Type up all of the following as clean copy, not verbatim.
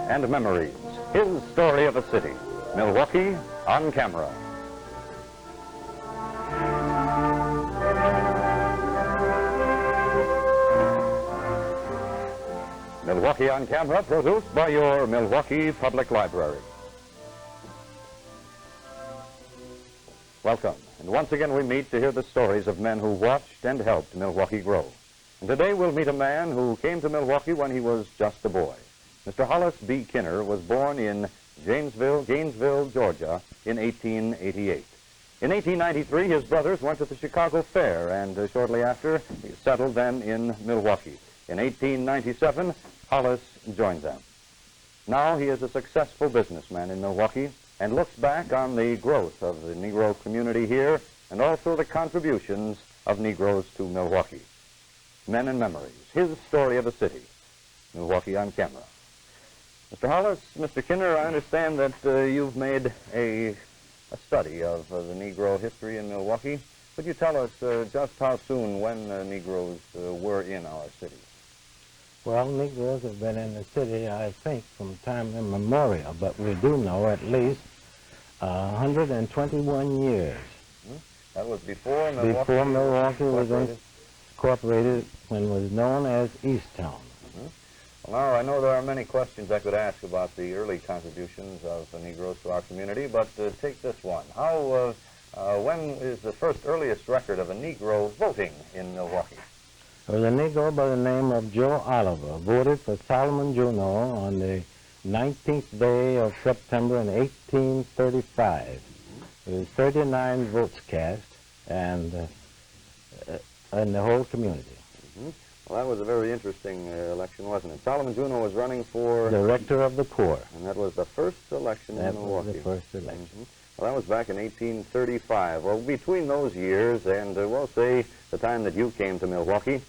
and memories. His story of a city. Milwaukee on Camera. Milwaukee on Camera, produced by your Milwaukee Public Library. Welcome, and once again we meet to hear the stories of men who watched and helped Milwaukee grow. And today we'll meet a man who came to Milwaukee when he was just a boy. Mr. Hollis B. was born in Gainesville, Georgia in 1888. In 1893, his brothers went to the Chicago Fair, and shortly after, he settled then in Milwaukee. In 1897, Hollis joined them. Now he is a successful businessman in Milwaukee and looks back on the growth of the Negro community here and also the contributions of Negroes to Milwaukee. Men and Memories, his story of a city. Milwaukee on Camera. Mr. Hollis, Mr. Kinner, I understand that you've made a study of the Negro history in Milwaukee. Could you tell us just how soon, when Negroes were in our city? Well, Negroes have been in the city, I think, from time immemorial, but we do know at least 121 years. That was before Milwaukee? Before Milwaukee was incorporated when it was known as Easttown. Well, now, I know there are many questions I could ask about the early contributions of the Negroes to our community, but take this one. When is the earliest record of a Negro voting in Milwaukee? There was a Negro by the name of Joe Oliver, voted for Solomon Juneau on the 19th day of September in 1835. There was 39 votes cast and in the whole community. Well, that was a very interesting election, wasn't it? Solomon Juneau was running for... Director of the Poor. And that was the first election in Milwaukee. That was the first election. Well, that was back in 1835. Well, between those years and, we'll say, the time that you came to Milwaukee,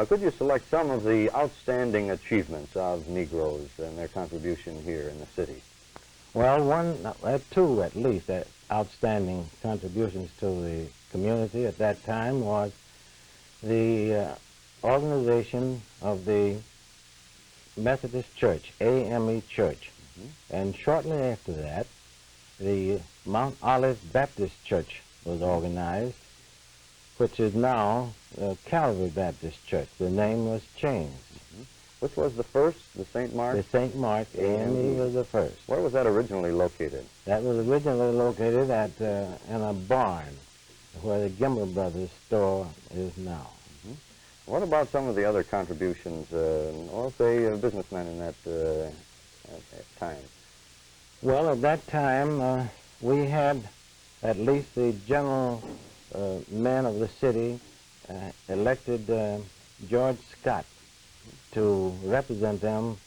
could you select some of the outstanding achievements of Negroes and their contribution here in the city? Well, two at least, outstanding contributions to the community at that time was the organization of the Methodist Church, AME Church. And shortly after that, the Mount Olive Baptist Church was organized, which is now Calvary Baptist Church. The name was changed. Which was the first, the St. Mark? The St. Mark, AME was the first. Where was that originally located? That was originally located in a barn where the Gimmer Brothers store is now. What about some of the other contributions, or say businessmen in that time? Well, at that time, we had at least the general men of the city elected George Scott to represent them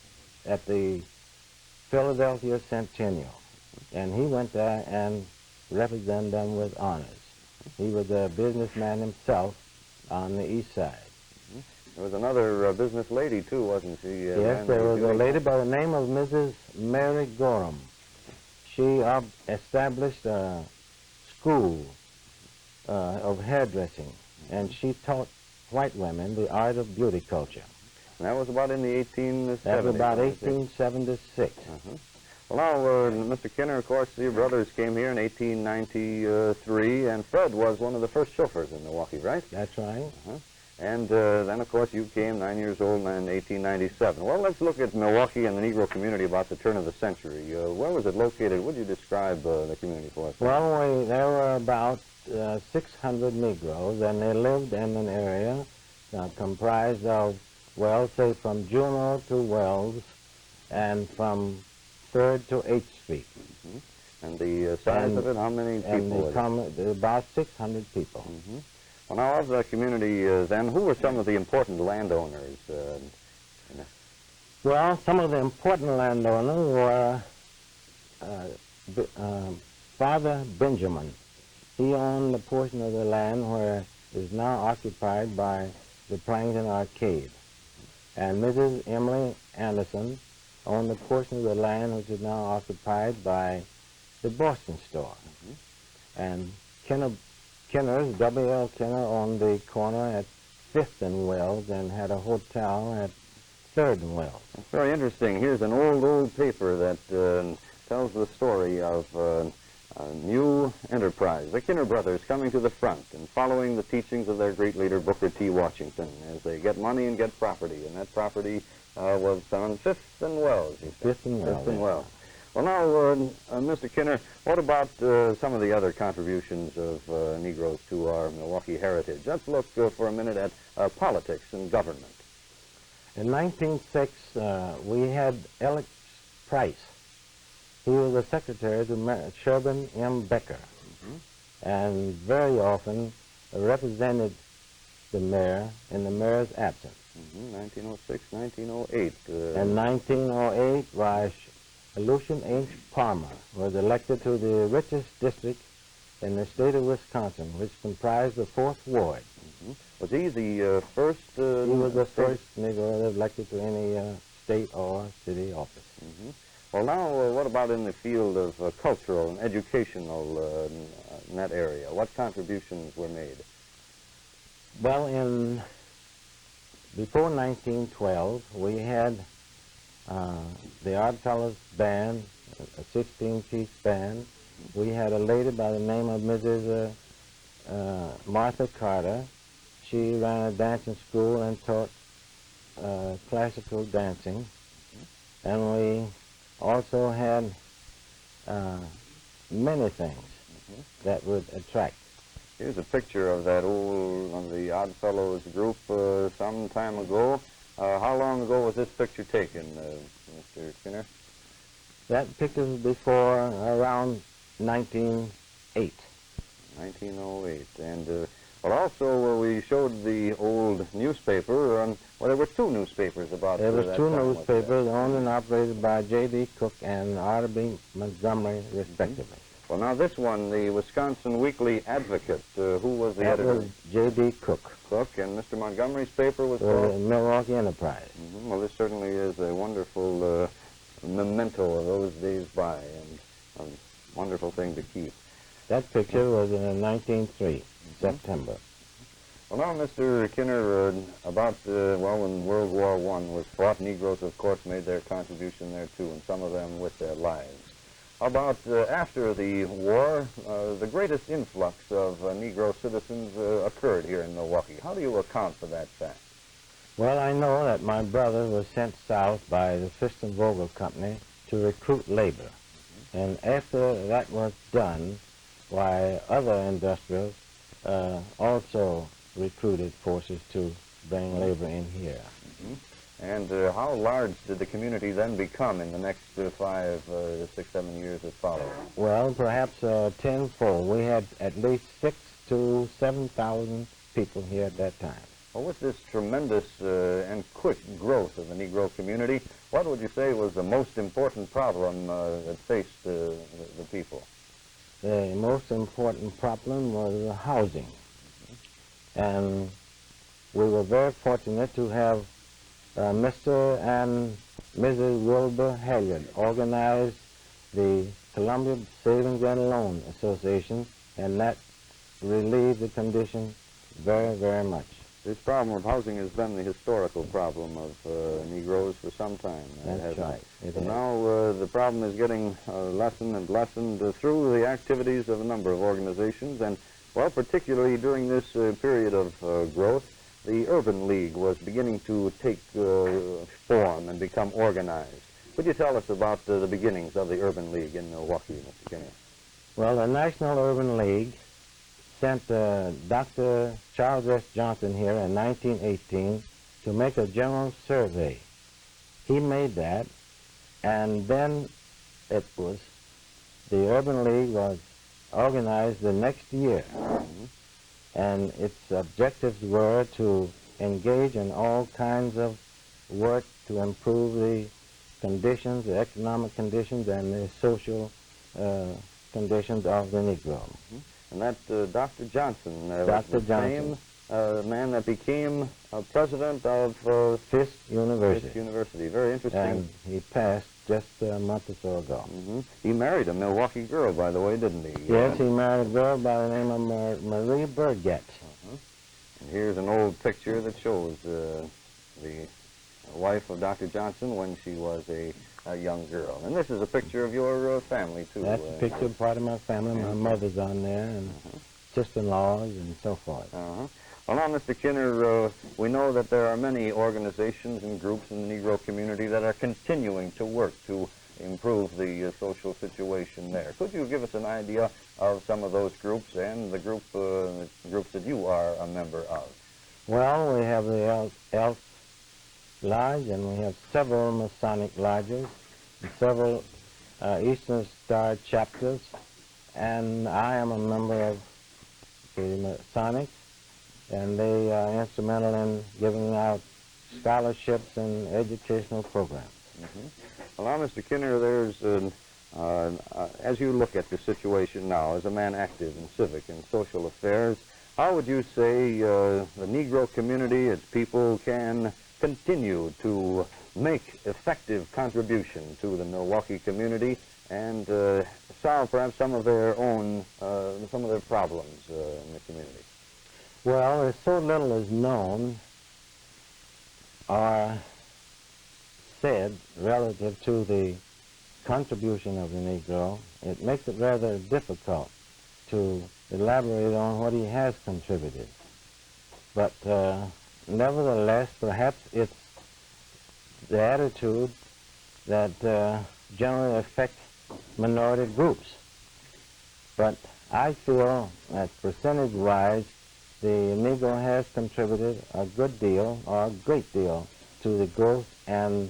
at the Philadelphia Centennial. And he went there and represented them with honors. He was a businessman himself on the east side. There was another business lady, too, wasn't she? Yes, there was a lady by the name of Mrs. Mary Gorham. She established a school of hairdressing, and she taught white women the art of beauty culture. And that was about in the 1870s? That was about 1876. Well, now, Mr. Kinner, of course, your brothers came here in 1893, and Fred was one of the first chauffeurs in Milwaukee, right? That's right. And then, of course, you came 9 years old in 1897. Well, let's look at Milwaukee and the Negro community about the turn of the century. Where was it located? Would you describe the community for us? Well, there were about 600 Negroes, and they lived in an area comprised of, well, say from Juneau to Wells, and from 3rd to 8th Street. And the size of it, how many people? About 600 people. Well, now, of the community, then, who were some of the important landowners? Well, some of the important landowners were Father Benjamin. He owned a portion of the land where it is now occupied by the Plankton Arcade. And Mrs. Emily Anderson owned a portion of the land which is now occupied by the Boston store. And Kinner's, W.L. Kinner, owned the corner at 5th and Wells and had a hotel at 3rd and Wells. That's very interesting. Here's an old paper that tells the story of a new enterprise. The Kinner brothers coming to the front and following the teachings of their great leader, Booker T. Washington, as they get money and get property. And that property was on 5th and Wells. 5th and Wells. 5th and Wells. Well, now, Mr. Kinner, what about some of the other contributions of Negroes to our Milwaukee heritage? Let's look for a minute at politics and government. In 1906, we had Alex Price. He was the secretary to Sherburne M. Becker, and very often represented the mayor in the mayor's absence. 1906, 1908. In 1908, why, Lucian H. Palmer was elected to the richest district in the state of Wisconsin, which comprised the 4th Ward. Was he the first? He was the first Negro elected to any state or city office. Well, now, what about in the field of cultural and educational in that area? What contributions were made? Well, before 1912, we had the Oddfellows Band, a 16-piece band. We had a lady by the name of Mrs. Martha Carter. She ran a dancing school and taught classical dancing. And we also had many things that would attract. Here's a picture of that of the Oddfellows group some time ago. How long ago was this picture taken, Mr. Skinner? That picture was before around 1908. 1908. And well, also we showed the old newspaper. Well, there were 2 newspapers about There was that 2 time, newspapers owned and operated by J.D. Cook and R. B. Montgomery, respectively. Well, now this one, the Wisconsin Weekly Advocate, who was the editor? That was J.D. Cook. Cook, and Mr. Montgomery's paper was The called? Milwaukee Enterprise. Well, this certainly is a wonderful memento of those days by, and a wonderful thing to keep. That picture was in 1903, September. Well, now, Mr. Kinner, about, when World War I was fought, Negroes, of course, made their contribution there, too, and some of them with their lives. How about after the war, the greatest influx of Negro citizens occurred here in Milwaukee? How do you account for that fact? Well, I know that my brother was sent south by the Fist and Vogel Company to recruit labor. And after that was done, why, other industrials also recruited forces to bring labor in here. And how large did the community then become in the next 5, 6, 7 years that followed? Well, perhaps tenfold. We had at least 6,000 to 7,000 people here at that time. Well, with this tremendous and quick growth of the Negro community, what would you say was the most important problem that faced the people? The most important problem was housing. And we were very fortunate to have Mr. and Mrs. Wilbur Halliard organized the Columbia Savings and Loan Association, and that relieved the condition very, very much. This problem of housing has been the historical problem of Negroes for some time. That's right. But now the problem is getting lessened and lessened through the activities of a number of organizations, and, well, particularly during this period of growth, the Urban League was beginning to take form and become organized. Could you tell us about the beginnings of the Urban League in Milwaukee, Mr. Kinner? Well, the National Urban League sent Dr. Charles S. Johnson here in 1918 to make a general survey. He made that, and then the Urban League was organized the next year. And its objectives were to engage in all kinds of work to improve the conditions, the economic conditions, and the social conditions of the Negro. And that Dr. Johnson, Dr. Johnson, the man that became president of Fisk University. Fisk University. Very interesting. And he passed just a month or so ago. He married a Milwaukee girl, by the way, didn't he? Yes, he married a girl by the name of Marie Burgett. And here's an old picture that shows the wife of Dr. Johnson when she was a young girl. And this is a picture of your family, too. That's a picture of part of my family. My mother's on there, and sister-in-laws, and so forth. Well, now, Mr. Kinner, we know that there are many organizations and groups in the Negro community that are continuing to work to improve the social situation there. Could you give us an idea of some of those groups and the groups that you are a member of? Well, we have the Elk Lodge, and we have several Masonic lodges, and several Eastern Star chapters, and I am a member of the Masonics, and they are instrumental in giving out scholarships and educational programs. Well, now, Mr. Kinner, there's, as you look at the situation now, as a man active in civic and social affairs, how would you say the Negro community, its people, can continue to make effective contribution to the Milwaukee community and solve perhaps some of their own, some of their problems in the community? Well, there's so little is known or said relative to the contribution of the Negro. It makes it rather difficult to elaborate on what he has contributed. But nevertheless, perhaps it's the attitude that generally affects minority groups. But I feel that percentage-wise, the Negro has contributed a good deal, or a great deal, to the growth and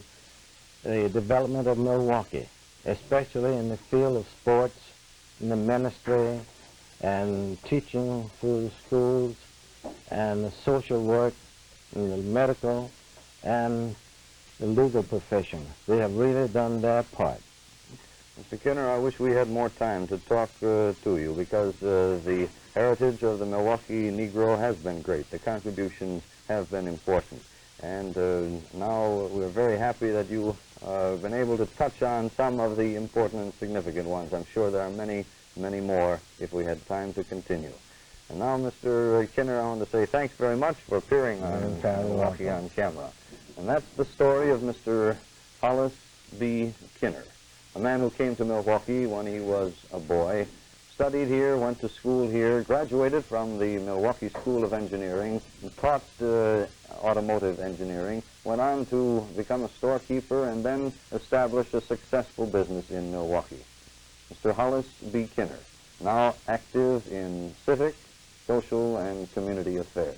the development of Milwaukee, especially in the field of sports, in the ministry, and teaching through the schools, and the social work, and the medical, and the legal profession. They have really done their part. Mr. Kinner, I wish we had more time to talk to you, because the heritage of the Milwaukee Negro has been great. The contributions have been important. And now we're very happy that you have been able to touch on some of the important and significant ones. I'm sure there are many, many more if we had time to continue. And now, Mr. Kinner, I want to say thanks very much for appearing on Milwaukee On Camera. And that's the story of Mr. Hollis B. Kinner, a man who came to Milwaukee when he was a boy, studied here, went to school here, graduated from the Milwaukee School of Engineering, and taught automotive engineering, went on to become a storekeeper, and then established a successful business in Milwaukee. Mr. Hollis B. Kinner, now active in civic, social, and community affairs.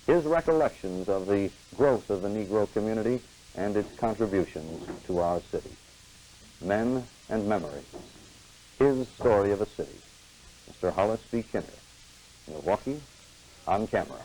His recollections of the growth of the Negro community and its contributions to our city. Men and Memories. His story of a city. Mr. Hollis B. Kinner, Milwaukee On Camera.